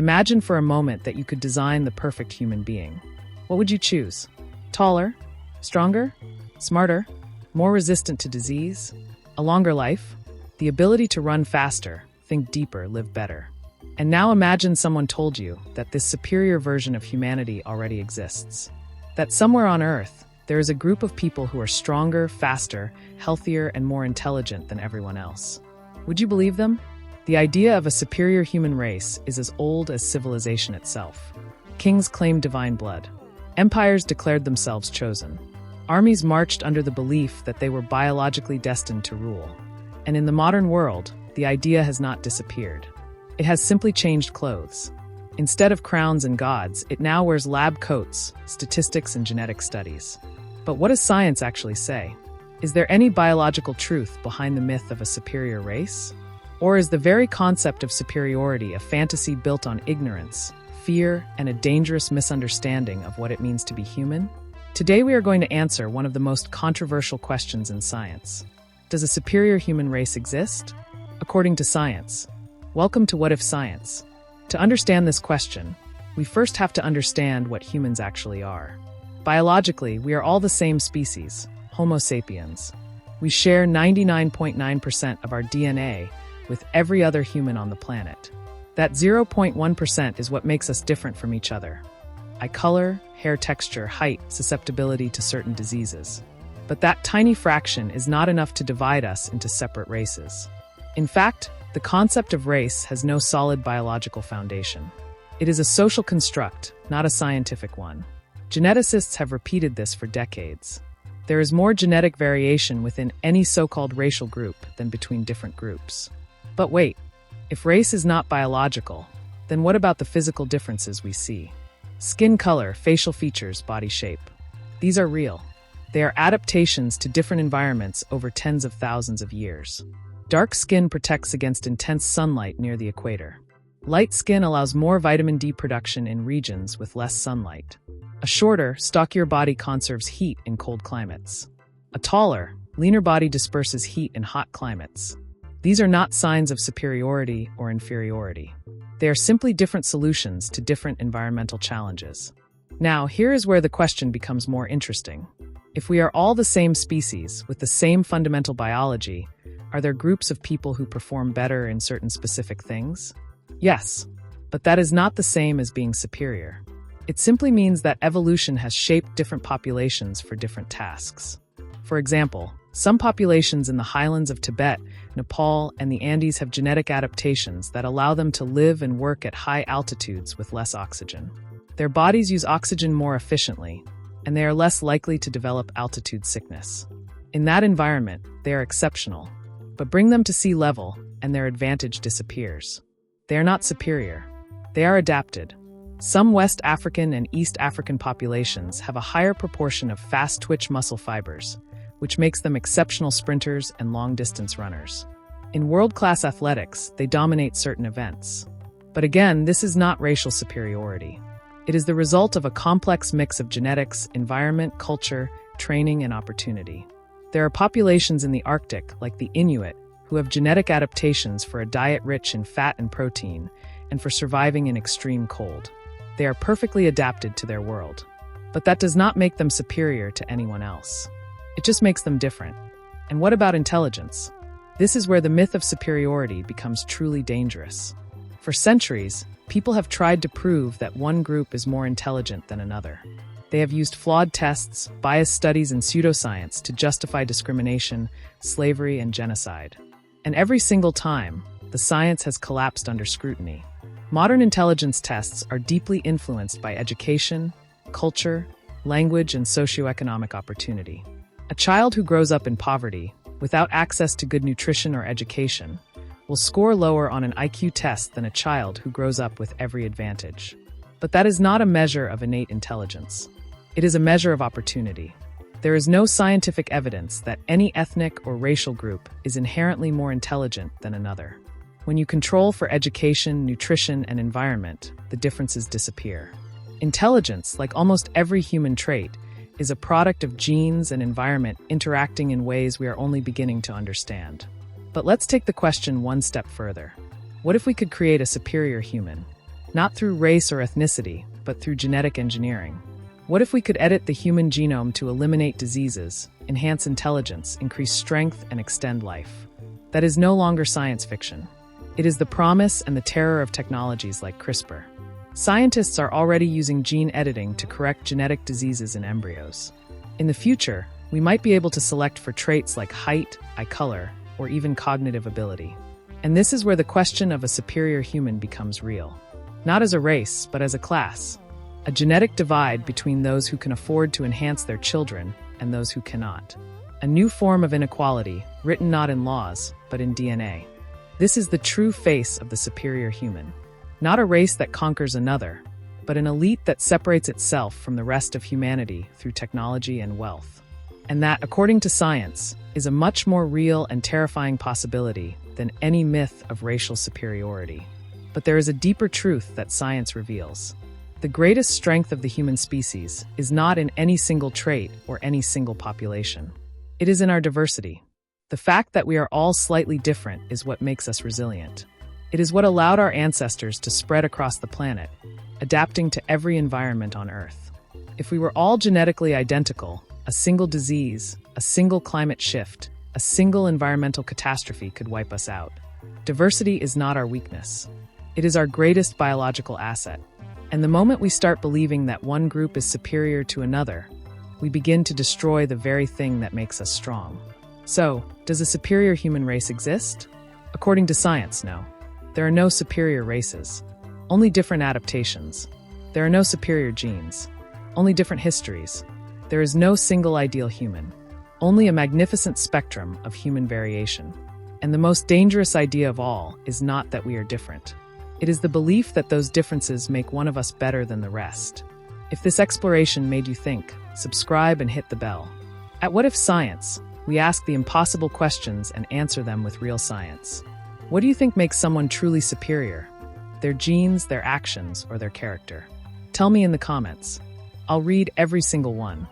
Imagine for a moment that you could design the perfect human being. What would you choose? Taller? Stronger? Smarter? More resistant to disease? A longer life? The ability to run faster, think deeper, live better. And now imagine someone told you that this superior version of humanity already exists. That somewhere on Earth, there is a group of people who are stronger, faster, healthier, and more intelligent than everyone else. Would you believe them? The idea of a superior human race is as old as civilization itself. Kings claimed divine blood. Empires declared themselves chosen. Armies marched under the belief that they were biologically destined to rule. And in the modern world, the idea has not disappeared. It has simply changed clothes. Instead of crowns and gods, it now wears lab coats, statistics, and genetic studies. But what does science actually say? Is there any biological truth behind the myth of a superior race? Or is the very concept of superiority a fantasy built on ignorance, fear, and a dangerous misunderstanding of what it means to be human? Today we are going to answer one of the most controversial questions in science. Does a superior human race exist? According to science. Welcome to What If Science. To understand this question, we first have to understand what humans actually are. Biologically, we are all the same species, Homo sapiens. We share 99.9% of our DNA with every other human on the planet. That 0.1% is what makes us different from each other. Eye color, hair texture, height, susceptibility to certain diseases. But that tiny fraction is not enough to divide us into separate races. In fact, the concept of race has no solid biological foundation. It is a social construct, not a scientific one. Geneticists have repeated this for decades. There is more genetic variation within any so-called racial group than between different groups. But wait, if race is not biological, then what about the physical differences we see? Skin color, facial features, body shape. These are real. They are adaptations to different environments over tens of thousands of years. Dark skin protects against intense sunlight near the equator. Light skin allows more vitamin D production in regions with less sunlight. A shorter, stockier body conserves heat in cold climates. A taller, leaner body disperses heat in hot climates. These are not signs of superiority or inferiority. They are simply different solutions to different environmental challenges. Now, here is where the question becomes more interesting. If we are all the same species with the same fundamental biology, are there groups of people who perform better in certain specific things? Yes, but that is not the same as being superior. It simply means that evolution has shaped different populations for different tasks. For example, some populations in the highlands of Tibet, Nepal, and the Andes have genetic adaptations that allow them to live and work at high altitudes with less oxygen. Their bodies use oxygen more efficiently, and they are less likely to develop altitude sickness. In that environment, they are exceptional. But bring them to sea level, and their advantage disappears. They are not superior. They are adapted. Some West African and East African populations have a higher proportion of fast-twitch muscle fibers, which makes them exceptional sprinters and long-distance runners. In world-class athletics, they dominate certain events. But again, this is not racial superiority. It is the result of a complex mix of genetics, environment, culture, training, and opportunity. There are populations in the Arctic, like the Inuit, who have genetic adaptations for a diet rich in fat and protein, and for surviving in extreme cold. They are perfectly adapted to their world. But that does not make them superior to anyone else. It just makes them different. And what about intelligence? This is where the myth of superiority becomes truly dangerous. For centuries, people have tried to prove that one group is more intelligent than another. They have used flawed tests, biased studies, and pseudoscience to justify discrimination, slavery, and genocide. And every single time, the science has collapsed under scrutiny. Modern intelligence tests are deeply influenced by education, culture, language, and socioeconomic opportunity. A child who grows up in poverty, without access to good nutrition or education, will score lower on an IQ test than a child who grows up with every advantage. But that is not a measure of innate intelligence. It is a measure of opportunity. There is no scientific evidence that any ethnic or racial group is inherently more intelligent than another. When you control for education, nutrition, and environment, the differences disappear. Intelligence, like almost every human trait, is a product of genes and environment interacting in ways we are only beginning to understand. But let's take the question one step further. What if we could create a superior human? not through race or ethnicity, but through genetic engineering. What if we could edit the human genome to eliminate diseases, enhance intelligence, increase strength, and extend life? That is no longer science fiction. It is the promise and the terror of technologies like CRISPR. Scientists are already using gene editing to correct genetic diseases in embryos. In the future, we might be able to select for traits like height, eye color, or even cognitive ability. And this is where the question of a superior human becomes real. Not as a race, but as a class. A genetic divide between those who can afford to enhance their children and those who cannot. A new form of inequality, written not in laws, but in DNA. This is the true face of the superior human. Not a race that conquers another, but an elite that separates itself from the rest of humanity through technology and wealth. And that, according to science, is a much more real and terrifying possibility than any myth of racial superiority. But there is a deeper truth that science reveals. The greatest strength of the human species is not in any single trait or any single population. It is in our diversity. The fact that we are all slightly different is what makes us resilient. It is what allowed our ancestors to spread across the planet, adapting to every environment on Earth. If we were all genetically identical, a single disease, a single climate shift, a single environmental catastrophe could wipe us out. Diversity is not our weakness. It is our greatest biological asset. And the moment we start believing that one group is superior to another, we begin to destroy the very thing that makes us strong. So, does a superior human race exist? According to science, no. There are no superior races, only different adaptations. There are no superior genes, only different histories. There is no single ideal human, only a magnificent spectrum of human variation. And the most dangerous idea of all is not that we are different. It is the belief that those differences make one of us better than the rest. If this exploration made you think, subscribe and hit the bell. At What If Science, we ask the impossible questions and answer them with real science. What do you think makes someone truly superior? Their genes, their actions, or their character? Tell me in the comments. I'll read every single one.